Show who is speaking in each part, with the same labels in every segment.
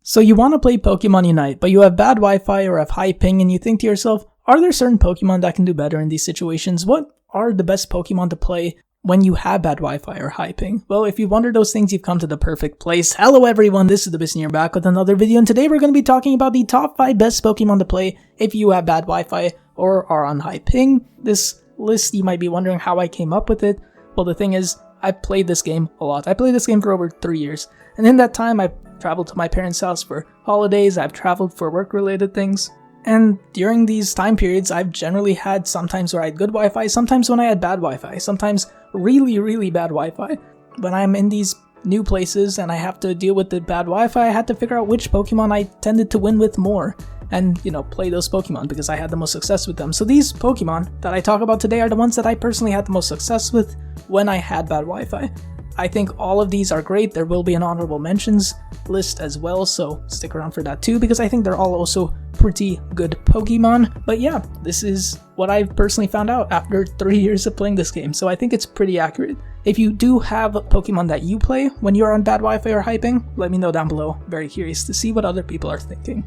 Speaker 1: So you want to play Pokemon Unite, but you have bad Wi-Fi or have high ping, and you think to yourself, are there certain Pokemon that can do better in these situations? What are the best Pokemon to play when you have bad Wi-Fi or high ping? Well, if you wonder those things, you've come to the perfect place. Hello everyone, this is the Business, back with another video, and today we're going to be talking about the top 5 best Pokemon to play if you have bad Wi-Fi or are on high ping. This list, you might be wondering how I came up with it. Well, the thing is, I've played this game a lot. I played this game for over 3 years, and in that time, I've traveled to my parents' house for holidays, I've traveled for work-related things, and during these time periods, I've generally had sometimes where I had good Wi-Fi, sometimes when I had bad Wi-Fi, sometimes really bad Wi-Fi. When I'm in these new places and I have to deal with the bad Wi-Fi, I had to figure out which Pokemon I tended to win with more, and, play those Pokemon because I had the most success with them. So these Pokemon that I talk about today are the ones that I personally had the most success with when I had bad Wi-Fi. I think all of these are great. There will be an honorable mentions list as well, so stick around for that too, because I think they're all also pretty good Pokemon. But yeah, this is what I've personally found out after 3 years of playing this game, so I think it's pretty accurate. If you do have Pokemon that you play when you're on bad Wi-Fi or hyping, let me know down below. Very curious to see what other people are thinking.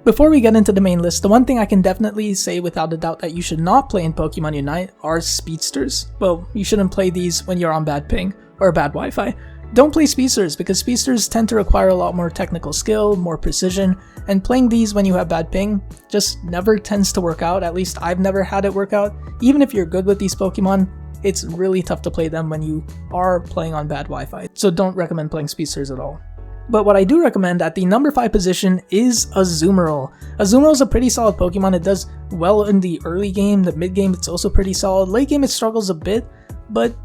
Speaker 1: Before we get into the main list, the one thing I can definitely say without a doubt that you should not play in Pokemon Unite are Speedsters. Well, you shouldn't play these when you're on bad ping or bad Wi-Fi. Don't play Speedsters because Speedsters tend to require a lot more technical skill, more precision, and playing these when you have bad ping just never tends to work out. At least I've never had it work out. Even if you're good with these Pokemon, it's really tough to play them when you are playing on bad Wi-Fi. So don't recommend playing Speedsters at all. But what I do recommend at the number 5 position is Azumarill. Azumarill is a pretty solid Pokemon. It does well in the early game, the mid game it's also pretty solid. Late game it struggles a bit, but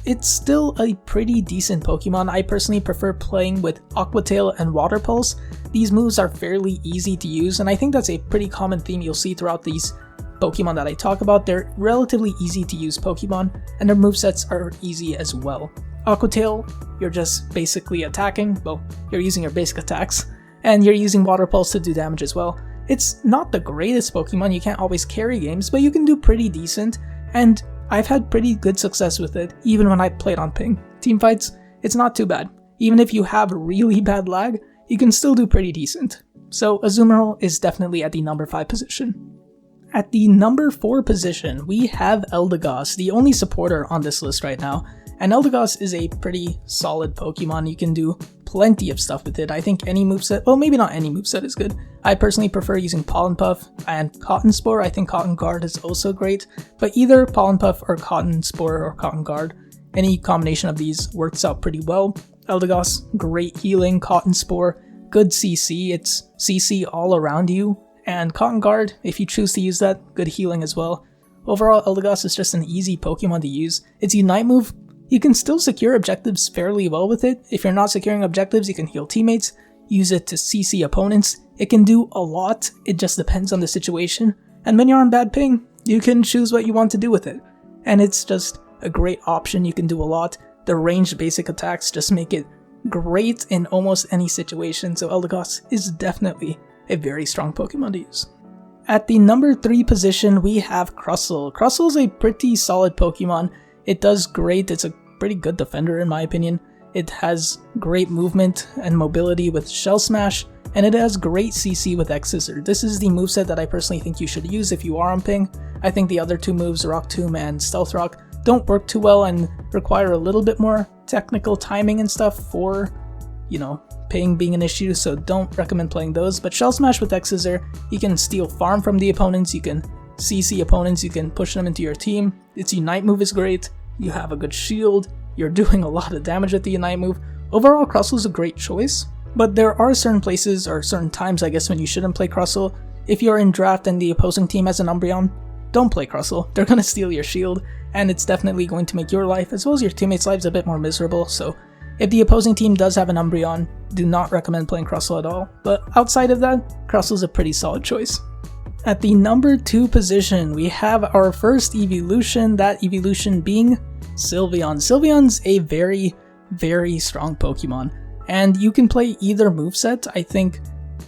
Speaker 1: it's still a pretty decent Pokemon. I personally prefer playing with Aqua Tail and Water Pulse. These moves are fairly easy to use, and I think that's a pretty common theme you'll see throughout these Pokemon that I talk about. They're relatively easy to use Pokemon, and their movesets are easy as well. Aqua Tail, you're just basically attacking, well, you're using your basic attacks, and you're using Water Pulse to do damage as well. It's not the greatest Pokemon, you can't always carry games, but you can do pretty decent, and I've had pretty good success with it, even when I played on ping. Teamfights, it's not too bad. Even if you have really bad lag, you can still do pretty decent. So Azumarill is definitely at the number 5 position. At the number 4 position, we have Eldegoss, the only supporter on this list right now. And Eldegoss is a pretty solid Pokemon. You can do plenty of stuff with it. I think any moveset, well, maybe not any moveset is good. I personally prefer using Pollen Puff and Cotton Spore. I think Cotton Guard is also great, but either Pollen Puff or Cotton Spore or Cotton Guard, any combination of these works out pretty well. Eldegoss, great healing. Cotton Spore, good CC. It's CC all around you. And Cotton Guard, if you choose to use that, good healing as well. Overall, Eldegoss is just an easy Pokemon to use. Its Unite move, you can still secure objectives fairly well with it. If you're not securing objectives, you can heal teammates, use it to CC opponents. It can do a lot, it just depends on the situation. And when you're on bad ping, you can choose what you want to do with it. And it's just a great option, you can do a lot. The ranged basic attacks just make it great in almost any situation, so Eldegoss is definitely a very strong Pokemon to use. At the number 3 position, we have Crustle. Crustle is a pretty solid Pokemon. It does great, it's a pretty good defender in my opinion. It has great movement and mobility with Shell Smash, and it has great CC with X-Scissor. This is the moveset that I personally think you should use if you are on ping. I think the other two moves, Rock Tomb and Stealth Rock, don't work too well and require a little bit more technical timing and stuff for, ping being an issue, so don't recommend playing those. But Shell Smash with X-Scissor, you can steal farm from the opponents, you can CC opponents, you can push them into your team. Its Unite move is great, you have a good shield, you're doing a lot of damage with the Unite move. Overall, Crustle is a great choice, but there are certain places, or certain times I guess, when you shouldn't play Crustle. If you're in draft and the opposing team has an Umbreon, don't play Crustle. They're gonna steal your shield, and it's definitely going to make your life, as well as your teammates' lives, a bit more miserable, so if the opposing team does have an Umbreon, do not recommend playing Crustle at all. But outside of that, Crustle is a pretty solid choice. At the number 2 position, we have our first evolution, that evolution being Sylveon. Sylveon's a very strong Pokemon, and you can play either moveset. I think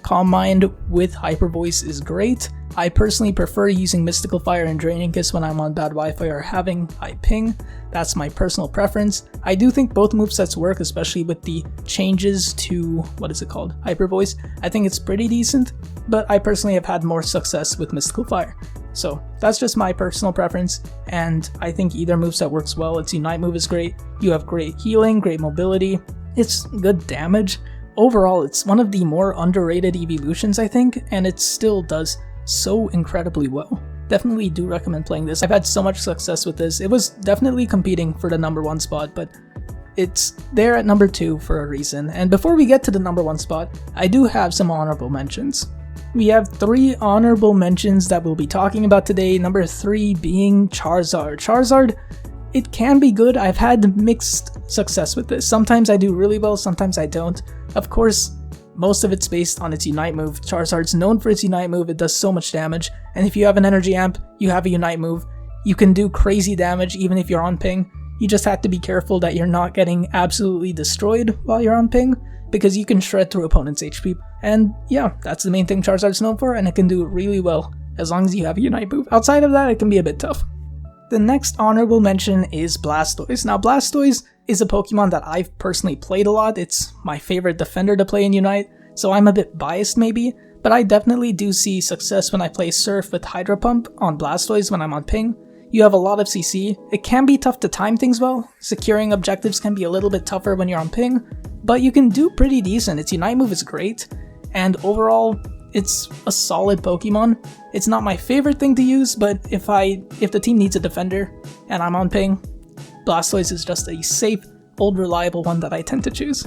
Speaker 1: Calm Mind with Hyper Voice is great. I personally prefer using Mystical Fire and Draining Kiss when I'm on bad Wi-Fi or having high ping. That's my personal preference. I do think both movesets work, especially with the changes to, Hyper Voice. I think it's pretty decent, but I personally have had more success with Mystical Fire. So that's just my personal preference, and I think either moveset works well. Its Unite move is great, you have great healing, great mobility, it's good damage. Overall, it's one of the more underrated evolutions, I think, and it still does so incredibly well. Definitely do recommend playing this. I've had so much success with this. It was definitely competing for the #1 spot, but it's there at number 2 for a reason. And before we get to the #1 spot, I do have some honorable mentions. We have 3 honorable mentions that we'll be talking about today. Number 3 being Charizard. Charizard, it can be good. I've had mixed success with this. Sometimes I do really well, sometimes I don't. Of course, most of it's based on its Unite move. Charizard's known for its Unite move, it does so much damage, and if you have an Energy Amp, you have a Unite move, you can do crazy damage even if you're on ping. You just have to be careful that you're not getting absolutely destroyed while you're on ping, because you can shred through opponents' HP. And yeah, that's the main thing Charizard's known for, and it can do really well as long as you have a Unite move. Outside of that, it can be a bit tough. The next honorable mention is Blastoise. Now, Blastoise is a Pokemon that I've personally played a lot. It's my favorite defender to play in Unite, so I'm a bit biased maybe, but I definitely do see success when I play Surf with Hydro Pump on Blastoise when I'm on ping. You have a lot of CC. It can be tough to time things well. Securing objectives can be a little bit tougher when you're on ping, but you can do pretty decent. Its Unite move is great, and overall, it's a solid Pokemon. It's not my favorite thing to use, but if the team needs a defender and I'm on ping, Blastoise is just a safe, old reliable one that I tend to choose.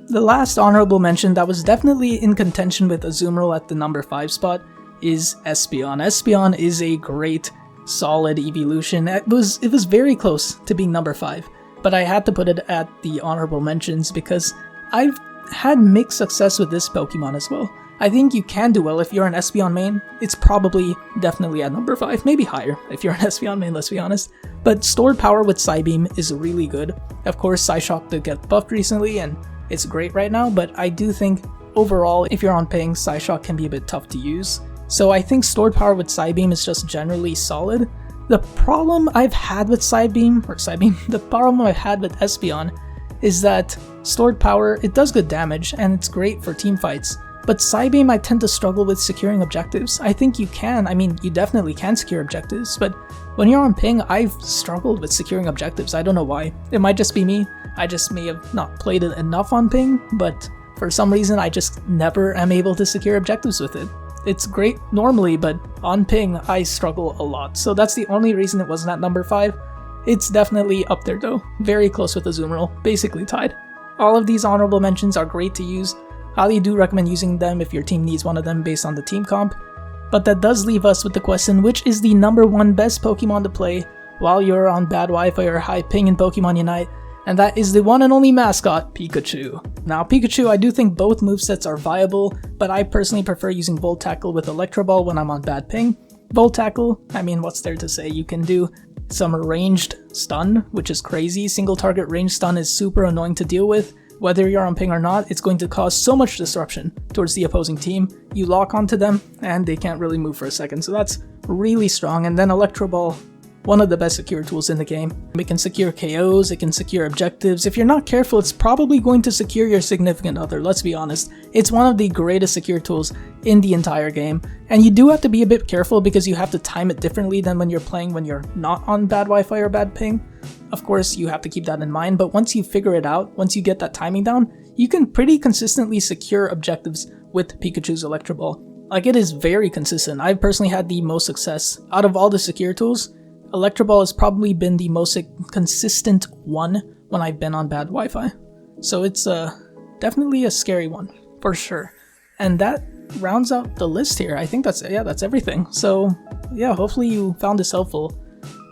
Speaker 1: The last honorable mention that was definitely in contention with Azumarill at the number 5 spot is Espeon. Espeon is a great, solid evolution. It was very close to being number 5, but I had to put it at the honorable mentions because I've had mixed success with this Pokemon as well. I think you can do well if you're an Espeon main. It's probably definitely at number 5, maybe higher if you're an Espeon main, let's be honest. But stored power with Psybeam is really good. Of course, Psyshock did get buffed recently and it's great right now, but I do think overall, if you're on ping, Psyshock can be a bit tough to use. So I think stored power with Psybeam is just generally solid. The problem I've had with the problem I've had with Espeon is that stored power, it does good damage and it's great for team fights. But Psybeam, I tend to struggle with securing objectives. I think you definitely can secure objectives, but when you're on ping, I've struggled with securing objectives. I don't know why. It might just be me. I just may have not played it enough on ping, but for some reason I just never am able to secure objectives with it. It's great normally, but on ping, I struggle a lot. So that's the only reason it wasn't at number 5. It's definitely up there though. Very close with Azumarill, basically tied. All of these honorable mentions are great to use. Highly do recommend using them if your team needs one of them based on the team comp. But that does leave us with the question, which is the number 1 best Pokemon to play while you're on bad Wi-Fi or high ping in Pokemon Unite? And that is the one and only mascot, Pikachu. Now Pikachu, I do think both movesets are viable, but I personally prefer using Volt Tackle with Electro Ball when I'm on bad ping. Volt Tackle, I mean, what's there to say? You can do some ranged stun, which is crazy. Single target ranged stun is super annoying to deal with. Whether you're on ping or not, it's going to cause so much disruption towards the opposing team. You lock onto them, and they can't really move for a second, so that's really strong. And then Electro Ball, one of the best secure tools in the game. It can secure KOs, it can secure objectives. If you're not careful, it's probably going to secure your significant other, let's be honest. It's one of the greatest secure tools in the entire game. And you do have to be a bit careful because you have to time it differently than when you're playing when you're not on bad Wi-Fi or bad ping. Of course, you have to keep that in mind, but once you figure it out, once you get that timing down, you can pretty consistently secure objectives with Pikachu's Electro Ball. Like, it is very consistent. I've personally had the most success. Out of all the secure tools, Electro Ball has probably been the most consistent one when I've been on bad Wi-Fi. So it's definitely a scary one, for sure. And that rounds out the list here. I think that's everything. So yeah, hopefully you found this helpful.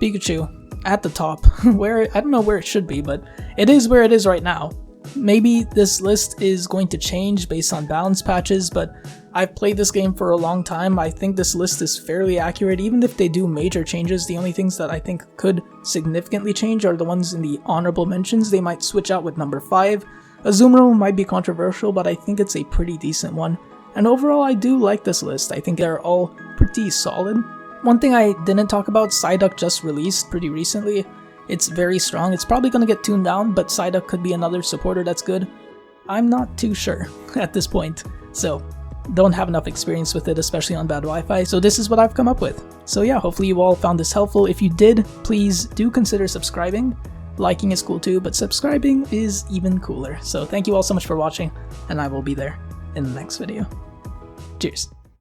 Speaker 1: Pikachu at the top, where I don't know where it should be, but it is where it is right now. Maybe this list is going to change based on balance patches, but I've played this game for a long time. I think this list is fairly accurate. Even if they do major changes, the only things that I think could significantly change are the ones in the honorable mentions. They might switch out with number 5. Azumarill might be controversial, but I think it's a pretty decent one. And overall, I do like this list. I think they're all pretty solid. One thing I didn't talk about, Psyduck just released pretty recently. It's very strong. It's probably going to get tuned down, but Psyduck could be another supporter that's good. I'm not too sure at this point, so don't have enough experience with it, especially on bad Wi-Fi, so this is what I've come up with. So yeah, hopefully you all found this helpful. If you did, please do consider subscribing. Liking is cool too, but subscribing is even cooler. So thank you all so much for watching, and I will be there in the next video. Cheers.